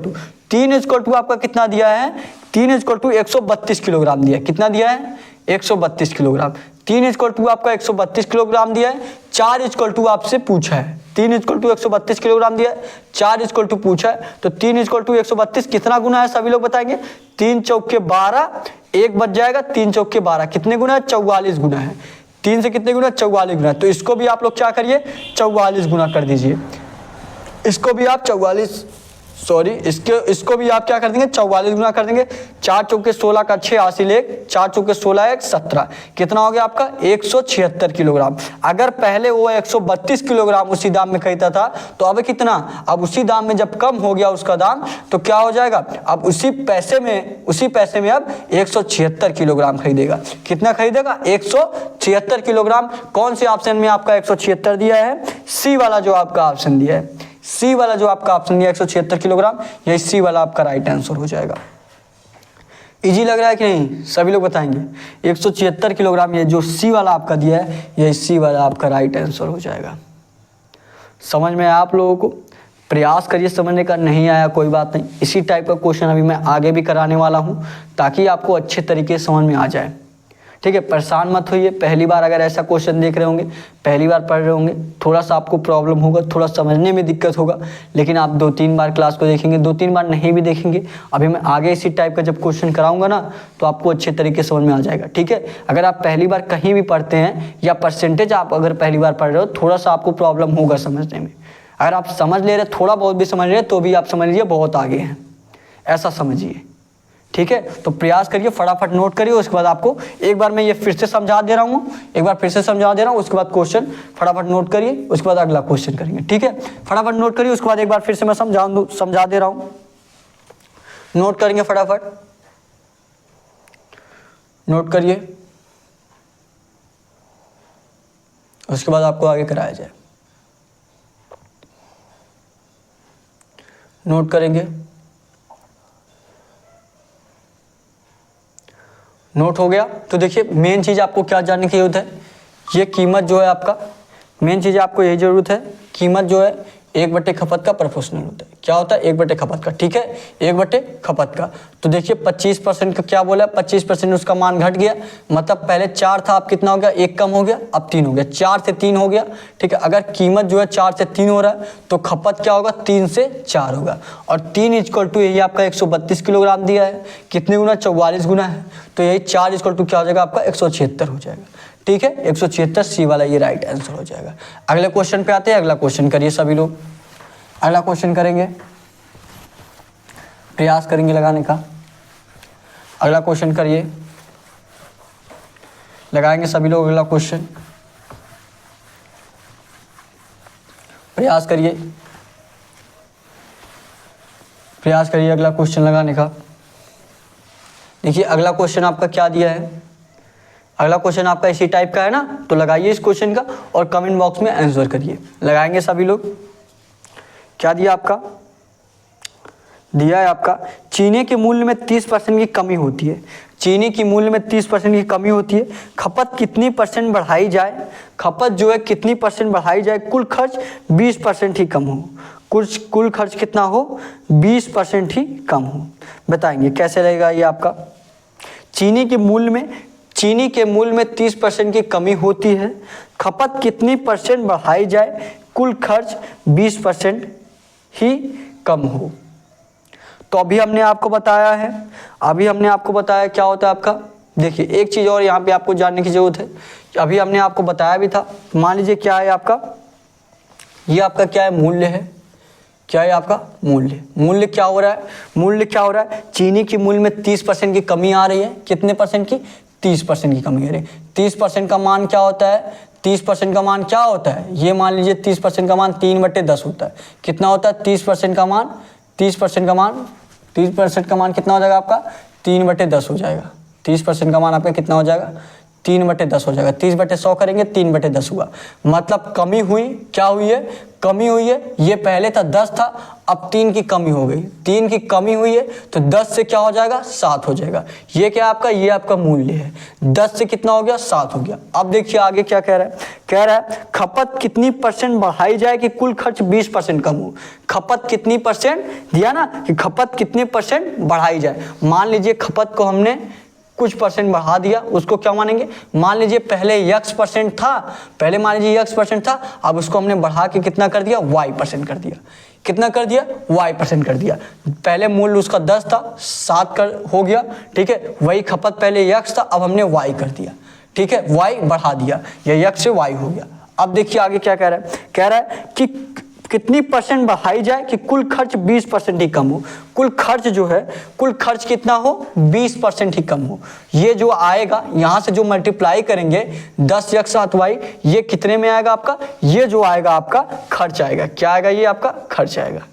Speaker 1: टू आपका कितना दिया है, 3 इक्वल टू 132 किलोग्राम दिया है। कितना दिया है, 132 किलोग्राम। 3 इक्वल टू आपका 132 किलोग्राम दिया है। 4 इक्वल टू आपसे पूछा है, 3 इक्वल टू 132 किलोग्राम दिया है, 4 इक्वल टू पूछा है। तो 3 इक्वल टू 132 कितना गुना है, सभी लोग बताएंगे। 3 चौके 12, 1 बच जाएगा, 3 चौके 12 कितने गुना है, 44 गुना है। 3 से कितने गुना, 44 गुना। तो इसको भी आप लोग क्या करिए, 44 गुना कर दीजिए। इसको भी आप 44, सॉरी, इसको भी आप क्या कर देंगे, 44 गुना कर देंगे। 4 चौके 16 का 6 हासिल 1, 4 चौके 16 1 17, कितना हो गया आपका, 176 किलोग्राम। अगर पहले वो 132 किलोग्राम उसी दाम में खरीदा था, तो अब कितना, अब उसी दाम में जब कम हो गया उसका दाम, तो क्या हो जाएगा, अब उसी पैसे में अब 176 किलोग्राम खरीदेगा। कितना खरीदेगा, 176 किलोग्राम। कौन से ऑप्शन में आपका 176 दिया है, सी वाला जो आपका ऑप्शन दिया है, सी वाला जो आपका ऑप्शन दिया 176 किलोग्राम, यही सी वाला आपका राइट आंसर हो जाएगा। इजी लग रहा है कि नहीं, सभी लोग बताएंगे। 176 किलोग्राम, ये जो सी वाला आपका दिया है, यही सी वाला आपका राइट आंसर हो जाएगा। समझ में आया आप लोगों को, प्रयास करिए समझने का, नहीं आया कोई बात नहीं। इसी टाइप का क्वेश्चन अभी मैं आगे भी कराने वाला हूँ, ताकि आपको अच्छे तरीके से समझ में आ जाए, ठीक है। परेशान मत होइए, पहली बार अगर ऐसा क्वेश्चन देख रहे होंगे, पहली बार पढ़ रहे होंगे, थोड़ा सा आपको प्रॉब्लम होगा, थोड़ा समझने में दिक्कत होगा, लेकिन आप 2-3 बार क्लास को देखेंगे, 2-3 बार नहीं भी देखेंगे, अभी मैं आगे इसी टाइप का जब क्वेश्चन कराऊंगा ना, तो आपको अच्छे तरीके से समझ में आ जाएगा, ठीक है। अगर आप पहली बार कहीं भी पढ़ते हैं, या परसेंटेज आप अगर पहली बार पढ़ रहे हो, थोड़ा सा आपको प्रॉब्लम होगा समझने में। अगर आप समझ ले रहे, थोड़ा बहुत भी समझ रहे, तो भी आप समझ लीजिए बहुत आगे हैं, ऐसा समझिए, ठीक है। तो प्रयास करिए, फटाफट नोट करिए। उसके बाद आपको एक बार मैं ये फिर से समझा दे रहा हूँ, उसके बाद क्वेश्चन फटाफट नोट करिए, उसके बाद अगला क्वेश्चन करेंगे, ठीक है। फटाफट नोट करिए, उसके बाद एक बार फिर से मैं समझा दे रहा हूँ, नोट करेंगे, फटाफट नोट करिए, उसके बाद आपको आगे कराया जाए। नोट करेंगे, नोट हो गया। तो देखिए, मेन चीज़ आपको क्या जानने की जरूरत है, ये कीमत जो है आपका, मेन चीज़ आपको यही ज़रूरत है, कीमत जो है 1 बटे खपत का प्रोपोर्शनल होता है। क्या होता है? 1 बटे खपत का, ठीक है, 1 बटे खपत का। तो देखिए 25% का क्या बोला, 25% उसका मान घट गया, मतलब पहले 4 था, अब कितना हो गया, 1 कम हो गया, अब 3 हो गया, 4 से 3 हो गया, ठीक है। अगर कीमत जो है 4 से 3 हो रहा है तो खपत क्या होगा, 3 से 4 होगा। और 3 इक्वल टू यही आपका 132 किलोग्राम दिया है, कितने गुना, 44 गुना है, तो यही 4 इक्वल टू क्या हो जाएगा आपका, 176 हो जाएगा, ठीक है। 176 सी वाला ये राइट आंसर हो जाएगा। अगले क्वेश्चन पे आते हैं। अगला क्वेश्चन करिए सभी लोग, अगला क्वेश्चन करेंगे, प्रयास करेंगे लगाने का। अगला क्वेश्चन करिए, लगाएंगे सभी लोग अगला क्वेश्चन, प्रयास करिए, प्रयास करिए अगला क्वेश्चन लगाने का। देखिए अगला क्वेश्चन आपका क्या दिया है, अगला क्वेश्चन आपका इसी टाइप का है ना, तो लगाइए इस क्वेश्चन का और कमेंट बॉक्स में आंसर करिए। लगाएंगे सभी लोग। क्या दिया आपका, दिया है आपका चीनी के मूल्य में 30% की कमी होती है। चीनी की मूल्य में 30% की कमी होती है, खपत कितनी % बढ़ाई जाए, खपत जो है कितनी % बढ़ाई जाए, कुल खर्च 20% ही कम हो, कुल खर्च कितना हो, 20% ही कम हो। बताएंगे कैसे रहेगा ये आपका। चीनी के मूल्य में 30% की कमी होती है, खपत कितनी % बढ़ाई जाए, कुल खर्च 20% ही कम हो। तो अभी हमने आपको बताया है, क्या होता है आपका। देखिए एक चीज़ और यहाँ पे आपको जानने की ज़रूरत है, अभी हमने आपको बताया भी था। मान लीजिए क्या है आपका, ये आपका क्या है, मूल्य है। क्या है आपका मूल्य क्या हो रहा है, चीनी की मूल्य में 30% की कमी आ रही है। कितने % की, 30% की कमी आ रही है। 30% का मान क्या होता है, 30% का मान क्या होता है, ये मान लीजिए 30% का मान 3/10 होता है। कितना होता है 30% का मान, 30% का मान कितना हो जाएगा आपका, 3/10 हो जाएगा। 30% का मान आपका कितना हो जाएगा, 3/10 हो जाएगा। 30/100 करेंगे, 3/10 हुआ, मतलब कमी हुई, क्या हुई है, कमी हुई है। ये पहले था 10 था, अब 3 की कमी हो गई, 3 की कमी हुई है, तो 10 से क्या हो जाएगा, 7 हो जाएगा। ये क्या आपका, ये आपका मूल्य है। 10 से कितना हो गया, 7 हो गया। अब देखिए आगे क्या कह रहा है, खपत कितनी % बढ़ाई जाए कि कुल खर्च 20% कम हो। खपत कितनी % दिया ना, कि खपत कितनी % बढ़ाई जाए। मान लीजिए खपत को हमने कुछ % बढ़ा दिया, उसको क्या मानेंगे, मान लीजिए पहले x% था, अब उसको हमने बढ़ा के कितना कर दिया, y% कर दिया। कितना कर दिया, y% कर दिया। पहले मूल्य उसका 10 था, 7 हो गया, ठीक है। वही खपत पहले x था, अब हमने y कर दिया, ठीक है, y बढ़ा दिया, ये x से y हो गया। अब देखिए आगे क्या कह रहा है कि कितनी % बढ़ाई जाए कि कुल खर्च 20% ही कम हो। कुल खर्च कितना हो, 20% ही कम हो। ये जो आएगा यहाँ से जो मल्टीप्लाई करेंगे 10x 7y, ये कितने में आएगा आपका, ये जो आएगा आपका खर्च आएगा। क्या आएगा, ये आपका खर्च आएगा।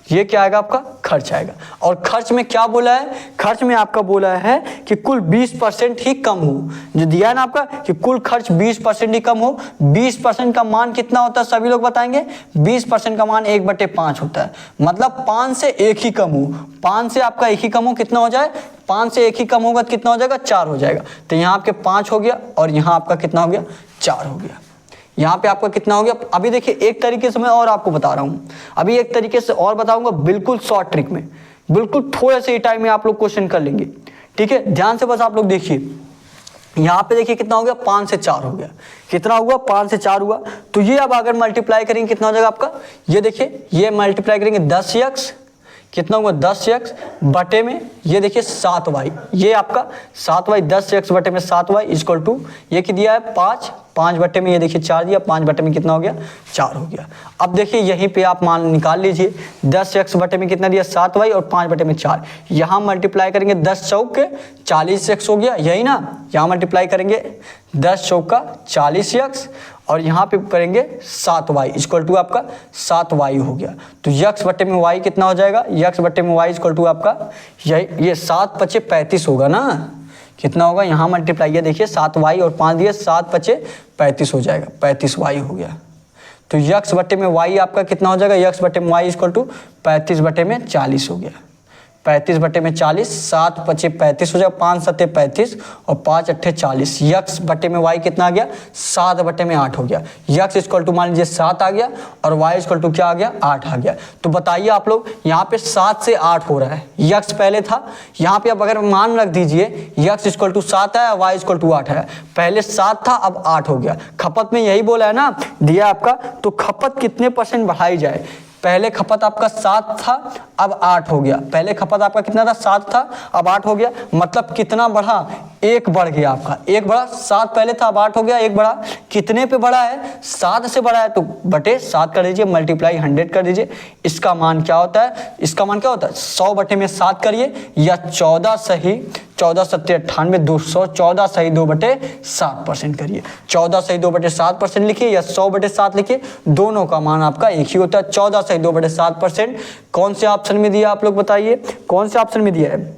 Speaker 1: ये क्या आएगा आपका, खर्च आएगा। और खर्च में क्या बोला है, खर्च में आपका बोला है कि कुल 20% ही कम हो। जो दिया है ना आपका कि कुल खर्च 20% ही कम हो। 20% का मान कितना होता है, सभी लोग बताएंगे। 20% का मान 1/5 होता है, मतलब 5 से 1 ही कम हो। 5 से आपका 1 ही कम हो, कितना हो जाए, 5 से 1 ही कम होगा, कितना हो जाएगा, 4 हो जाएगा। तो यहाँ आपके 5 हो गया और यहाँ आपका कितना हो गया, 4 हो गया। यहाँ पे आपका कितना हो गया। अभी देखिए एक तरीके से मैं और आपको बता रहा हूँ, अभी एक तरीके से और बताऊंगा, बिल्कुल शॉर्ट ट्रिक में, बिल्कुल थोड़े से ही टाइम में आप लोग क्वेश्चन कर लेंगे, ठीक है। ध्यान से बस आप लोग देखिए, यहाँ पे देखिए कितना हो गया, 5 से 4 हो गया। कितना हुआ, 5 से 4 हुआ। तो ये अब अगर मल्टीप्लाई करेंगे कितना हो जाएगा आपका, ये देखिए, ये मल्टीप्लाई करेंगे 10x, कितना हुआ 10x बटे में, ये देखिए 7y, ये आपका 7y, 10x बटे में 7y इक्वल टू, ये कि दिया है 5 बटे में, ये देखिए 4 दिया, 5 बटे में कितना हो गया, 4 हो गया। अब देखिए यहीं पे आप मान निकाल लीजिए, 10x बटे में कितना दिया, 7y, और 5 बटे में 4। यहाँ मल्टीप्लाई करेंगे 10 चौक 40x हो गया, यही ना। यहाँ मल्टीप्लाई करेंगे 10 चौका 40x, और यहाँ पे करेंगे 7y इक्वल टू आपका 7y हो गया। तो x बटे में y कितना हो जाएगा, x बटे में y इक्वल टू आपका ये 7 × 5 = 35 होगा ना। कितना होगा, यहाँ मल्टीप्लाई, ये देखिए 7y और 5 दिए, 7 × 5 = 35 हो जाएगा, 35y हो गया। तो x बटे में y आपका कितना हो जाएगा, x बटे में y इक्वल टू 35 बटे में 40 हो गया। 35 बटे में 40, 7 पचे 35 हो जाएगा, 5 सत्ते 35 और 5 अट्ठे 40। यक्स बटे में वाई कितना आ गया, 7 बटे में 8 हो गया। यक्स इक्वल टू मान लीजिए 7 आ गया और वाई इक्वल टू क्या आ गया, 8 आ गया। तो बताइए आप लोग, यहाँ पे 7 से 8 हो रहा है, यक्स पहले था, यहाँ पे अब अगर मान रख दीजिए यक्स इक्वल टू 7 है, वाई इक्वल टू 8 है। पहले 7 था अब 8 हो गया। खपत में यही बोला है ना, दिया आपका, तो खपत कितने % बढ़ाई जाए। पहले खपत आपका 7 था अब 8 हो गया। पहले खपत आपका कितना था, 7 था अब 8 हो गया। मतलब कितना बढ़ा, 1 बढ़ गया आपका, 1 बढ़ा। 7 पहले था अब 8 हो गया, 1 बढ़ा। कितने पे बढ़ा है, 7 से बढ़ा है, तो बटे 7 कर दीजिए, मल्टीप्लाई 100 कर दीजिए। इसका मान क्या होता है, इसका मान क्या होता है, 100 बटे में 7 करिए या 14 सही 14 सत्ते 98 200, 14 सही 2 बटे 7% करिए। 14 सही 2 बटे 7% लिखिए या 100 बटे 7 लिखिए, दोनों का मान आपका एक ही होता है। 14 सही 2 बटे 7% कौन से ऑप्शन में दिया, आप लोग बताइए कौन से ऑप्शन में दिया है।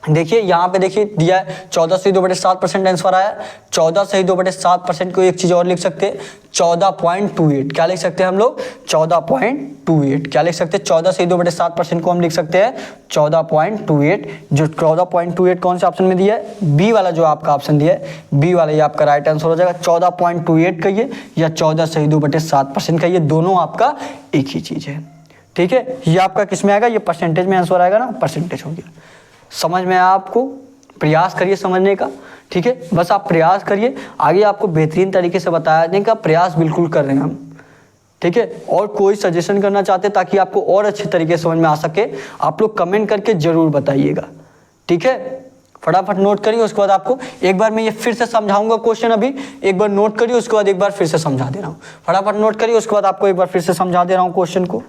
Speaker 1: देखिए यहाँ पे देखिए दिया है 14 सही 2 बटे 7% आंसर आया। 14 सही 2 बटे 7% को एक चीज और लिख सकते हैं, 14.28। क्या लिख सकते हैं हम लोग, 14.28। क्या लिख सकते हैं, 14 सही 2 बटे 7% को हम लिख सकते हैं 14.28। जो 14.28 कौन से ऑप्शन में दिया है, बी वाला जो आपका ऑप्शन दिया है, बी वाला ये आपका राइट आंसर हो जाएगा। 14.28 कहिए या 14 सही 2 बटे 7% कहिए, दोनों आपका एक ही चीज है। ठीक है, ये आपका किस में आएगा, ये परसेंटेज में आंसर आएगा ना, परसेंटेज हो गया। समझ में आया आपको, प्रयास करिए समझने का। ठीक है, बस आप प्रयास करिए, आगे आपको बेहतरीन तरीके से बताने का प्रयास बिल्कुल कर रहे हैं हम। ठीक है, और कोई सजेशन करना चाहते ताकि आपको और अच्छे तरीके से समझ में आ सके, आप लोग कमेंट करके जरूर बताइएगा। ठीक है, फटाफट नोट करिए, उसके बाद आपको एक बार मैं ये फिर से समझाऊंगा क्वेश्चन, अभी एक बार नोट करिए, उसके बाद एक बार फिर से समझा दे रहा हूँ। फटाफट नोट करिए, उसके बाद आपको एक बार फिर से समझा दे रहा हूँ क्वेश्चन को।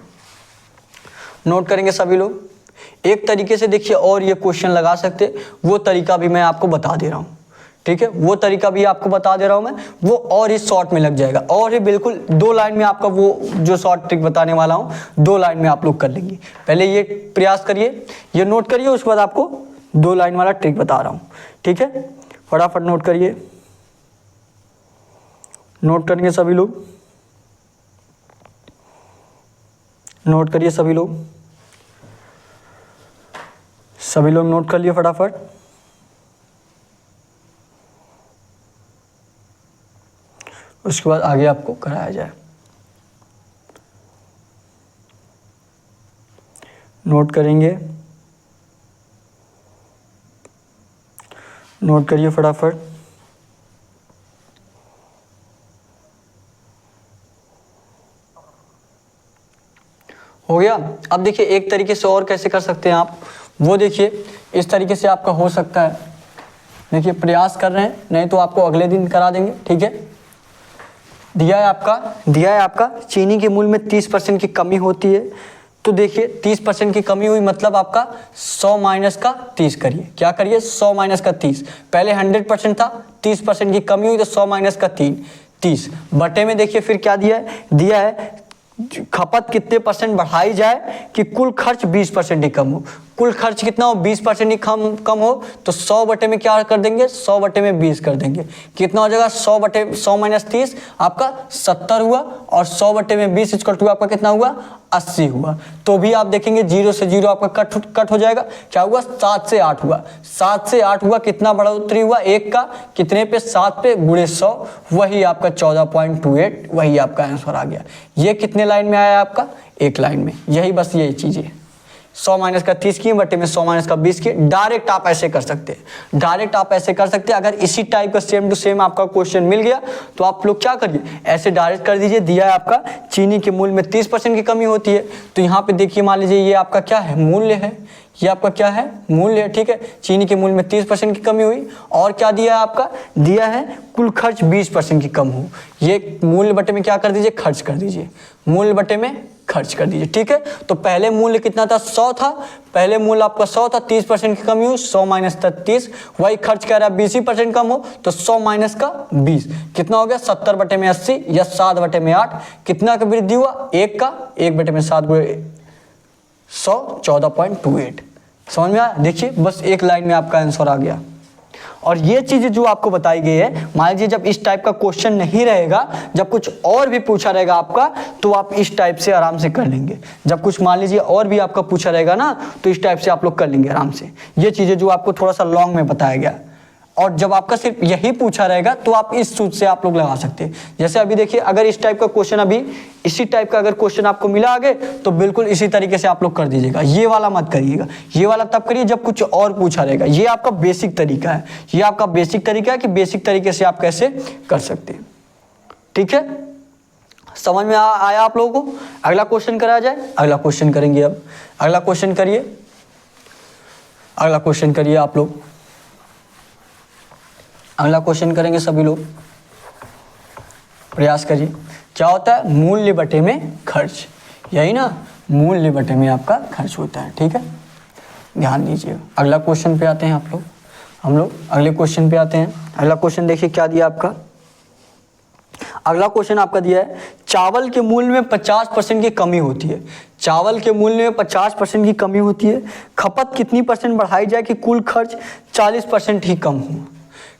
Speaker 1: नोट करेंगे सभी लोग। एक तरीके से देखिए और ये क्वेश्चन लगा सकते, वो तरीका भी मैं आपको बता दे रहा हूँ। ठीक है, वो तरीका भी आपको बता दे रहा हूँ मैं, वो और इस शॉर्ट में लग जाएगा, और ही बिल्कुल 2 लाइन में आपका वो जो शॉर्ट ट्रिक बताने वाला हूँ 2 लाइन में आप लोग कर लेंगे। पहले ये प्रयास करिए, ये नोट करिए, उसके बाद आपको 2 लाइन वाला ट्रिक बता रहा हूँ। ठीक है, फटाफट नोट करिए, नोट करेंगे सभी लोग, नोट करिए सभी लोग, सभी लोग नोट कर लिए फटाफट। उसके बाद आगे आपको कराया जाए। नोट करेंगे, नोट करिए फटाफट। हो गया। अब देखिए एक तरीके से और कैसे कर सकते हैं आप, वो देखिए इस तरीके से आपका हो सकता है। देखिए प्रयास कर रहे हैं, नहीं तो आपको अगले दिन करा देंगे। ठीक है, दिया है आपका चीनी के मूल्य में 30% की कमी होती है। तो देखिए 30% की कमी हुई, मतलब आपका 100 माइनस का 30 करिए। क्या करिए, 100 माइनस का 30। पहले 100% था, 30% की कमी हुई तो 100 माइनस का 30 बटे में देखिए फिर क्या दिया है खपत कितने % बढ़ाई जाए कि कुल खर्च 20% ही कम हो। कुल खर्च कितना हो, 20% ही कम हो, तो 100 बटे में क्या कर देंगे, 100 बटे में 20 कर देंगे। कितना हो जाएगा, 100 माइनस 30 आपका 70 हुआ, और 100 बटे में 20 इक्वल टू आपका कितना हुआ, 80 हुआ। तो भी आप देखेंगे 0 से 0 आपका कट हो जाएगा। क्या हुआ, 7 से 8 हुआ, 7 से 8 हुआ, कितना बढ़ोतरी हुआ, 1 का कितने पे, 7 पे गुणे 100, वही आपका 14.28, वही आपका आंसर आ गया। ये कितने लाइन में आया आपका, 1 लाइन में। यही बस यही चीज़ें 100 माइनस का 30 की बटे में 100 माइनस का 20 की। डायरेक्ट आप ऐसे कर सकते हैं, डायरेक्ट आप ऐसे कर सकते हैं। अगर इसी टाइप का सेम टू सेम आपका क्वेश्चन मिल गया तो आप लोग क्या करिए, ऐसे डायरेक्ट कर दीजिए। दिया है आपका चीनी के मूल्य में 30% की कमी होती है, तो यहाँ पे देखिए मान लीजिए ये आपका क्या है, मूल्य है। ये आपका क्या है, मूल्य है। ठीक है, चीनी के मूल्य में 30% की कमी हुई, और क्या दिया है आपका, दिया है कुल खर्च 20% की कम हो। ये मूल्य बटे में क्या कर दीजिए, खर्च कर दीजिए, मूल्य बटे में खर्च कर दीजिए। ठीक है, तो पहले मूल्य कितना था, 100 था, पहले मूल्य आपका 100 था, 30% की कमी हुई, 100 माइनस 30, वही खर्च कह रहा है 20% कम हो, तो 100 माइनस का 20 कितना हो गया, 70 बटे में 80 या 7 बटे में 8, कितना का वृद्धि हुआ, 1 का, 1 बटे में 7 100, 14.28। समझ में आया। देखिए बस 1 लाइन में आपका आंसर आ गया। और ये चीज़ें जो आपको बताई गई है, मान लीजिए जब इस टाइप का क्वेश्चन नहीं रहेगा, जब कुछ और भी पूछा रहेगा आपका, तो आप इस टाइप से आराम से कर लेंगे। जब कुछ मान लीजिए और भी आपका पूछा रहेगा ना, तो इस टाइप से आप लोग कर लेंगे आराम से। ये चीज़ें जो आपको थोड़ा सा लॉन्ग में बताया गया, और जब आपका सिर्फ यही पूछा रहेगा तो आप इस सूत्र से आप लोग लगा सकते हैं। जैसे अभी देखिए, अगर इस टाइप का क्वेश्चन, अभी इसी टाइप का अगर क्वेश्चन आपको मिला आगे, तो बिल्कुल इसी तरीके से आप लोग कर दीजिएगा। ये वाला मत करिएगा, ये वाला तब करिए जब कुछ और पूछा रहेगा। ये आपका बेसिक तरीका है, ये आपका बेसिक तरीका है कि बेसिक तरीके से आप कैसे कर सकते हैं। ठीक है, समझ में आया आप लोगों को? अगला क्वेश्चन कराया जाए। अगला क्वेश्चन करेंगे। अब अगला क्वेश्चन करिए, अगला क्वेश्चन करिए आप लोग। अगला क्वेश्चन करेंगे सभी लोग, प्रयास करिए। क्या होता है? मूल्य बटे में खर्च, यही ना, मूल्य बटे में आपका खर्च होता है। ठीक है, ध्यान दीजिए। अगला क्वेश्चन पे आते हैं आप लोग, हम लोग अगले क्वेश्चन पे आते हैं। अगला क्वेश्चन देखिए क्या दिया आपका। अगला क्वेश्चन आपका दिया है, चावल के मूल्य में 50% की कमी होती है। चावल के मूल्य में 50% की कमी होती है, खपत कितनी परसेंट बढ़ाई जाए कि कुल खर्च 40% ही कम हो।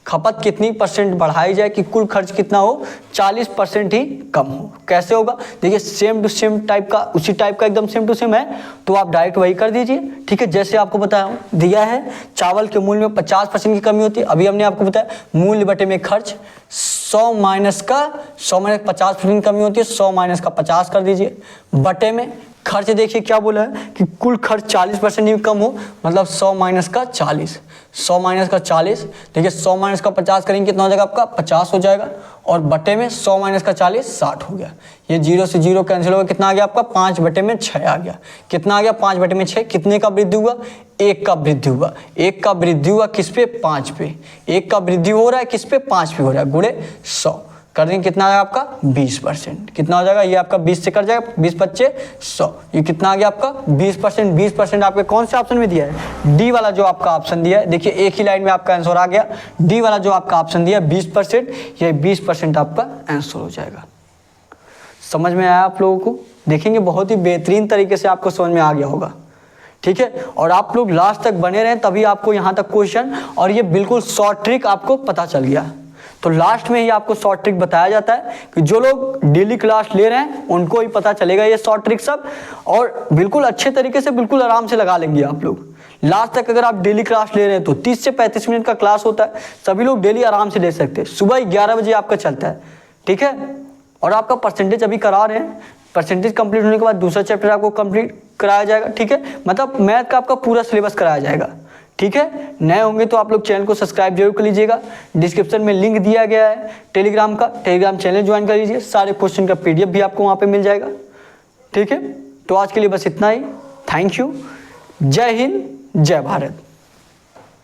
Speaker 1: खपत कितनी परसेंट बढ़ाई जाए कि कुल खर्च कितना हो, 40% ही कम हो। कैसे होगा? देखिए, सेम टू सेम टाइप का, उसी टाइप का एकदम सेम टू सेम है, तो आप डायरेक्ट वही कर दीजिए। ठीक है, जैसे आपको बताया दिया है, चावल के मूल्य में 50% की कमी होती है। अभी हमने आपको बताया मूल्य बटे में खर्च, 100 माइनस 50% कमी होती है, 100 माइनस का 50 कर दीजिए, बटे में खर्च। देखिए क्या बोला है कि कुल खर्च 40% ही कम हो, मतलब 100 माइनस का 40, 100 माइनस का 40। देखिए 100 माइनस का 50 करेंगे कितना हो जाएगा आपका, 50 हो जाएगा, और बटे में 100 माइनस का 40, 60 हो गया। ये 0 से 0 कैंसिल हो गया, कितना आ गया आपका, 5 बटे में 6 आ गया। कितना आ गया, 5 बटे में 6। कितने का वृद्धि हुआ? 1 का वृद्धि हुआ। 1 का वृद्धि हुआ किस पे, 5 पे। 1 का वृद्धि हो रहा है किस पे, 5 पे हो रहा है, गुणे 100 कर देंगे, कितना आएगा आपका, 20%। कितना हो जाएगा, ये आपका 20 से कट जाएगा, 20 पच्चे 100, ये कितना आ गया आपका 20%। 20% आपके कौन से ऑप्शन में दिया है, डी वाला जो आपका ऑप्शन दिया है। देखिए एक ही लाइन में आपका आंसर आ गया, डी वाला जो आपका ऑप्शन दिया है 20%, ये 20% आपका आंसर हो जाएगा। समझ में आया आप लोगों को? देखेंगे बहुत ही बेहतरीन तरीके से आपको समझ में आ गया होगा। ठीक है, और आप लोग लास्ट तक बने रहें, तभी आपको यहाँ तक क्वेश्चन, और ये बिल्कुल शॉर्ट ट्रिक आपको पता चल गया। तो लास्ट में ही आपको शॉर्ट ट्रिक बताया जाता है कि जो लोग डेली क्लास ले रहे हैं उनको ही पता चलेगा ये शॉर्ट ट्रिक सब, और बिल्कुल अच्छे तरीके से, बिल्कुल आराम से लगा लेंगे आप लोग। लास्ट तक अगर आप डेली क्लास ले रहे हैं तो 30 से 35 मिनट का क्लास होता है, सभी लोग डेली आराम से ले सकते हैं। सुबह 11 बजे आपका चलता है। ठीक है, और आपका परसेंटेज अभी करा रहे हैं, परसेंटेज कंप्लीट होने के बाद दूसरा चैप्टर आपको कंप्लीट कराया जाएगा। ठीक है, मतलब मैथ का आपका पूरा सिलेबस कराया जाएगा। ठीक है, नए होंगे तो आप लोग चैनल को सब्सक्राइब जरूर कर लीजिएगा। डिस्क्रिप्शन में लिंक दिया गया है टेलीग्राम का, टेलीग्राम चैनल ज्वाइन कर लीजिए, सारे क्वेश्चन का PDF भी आपको वहाँ पे मिल जाएगा। ठीक है, तो आज के लिए बस इतना ही। Thank you. जय हिंद, जय भारत।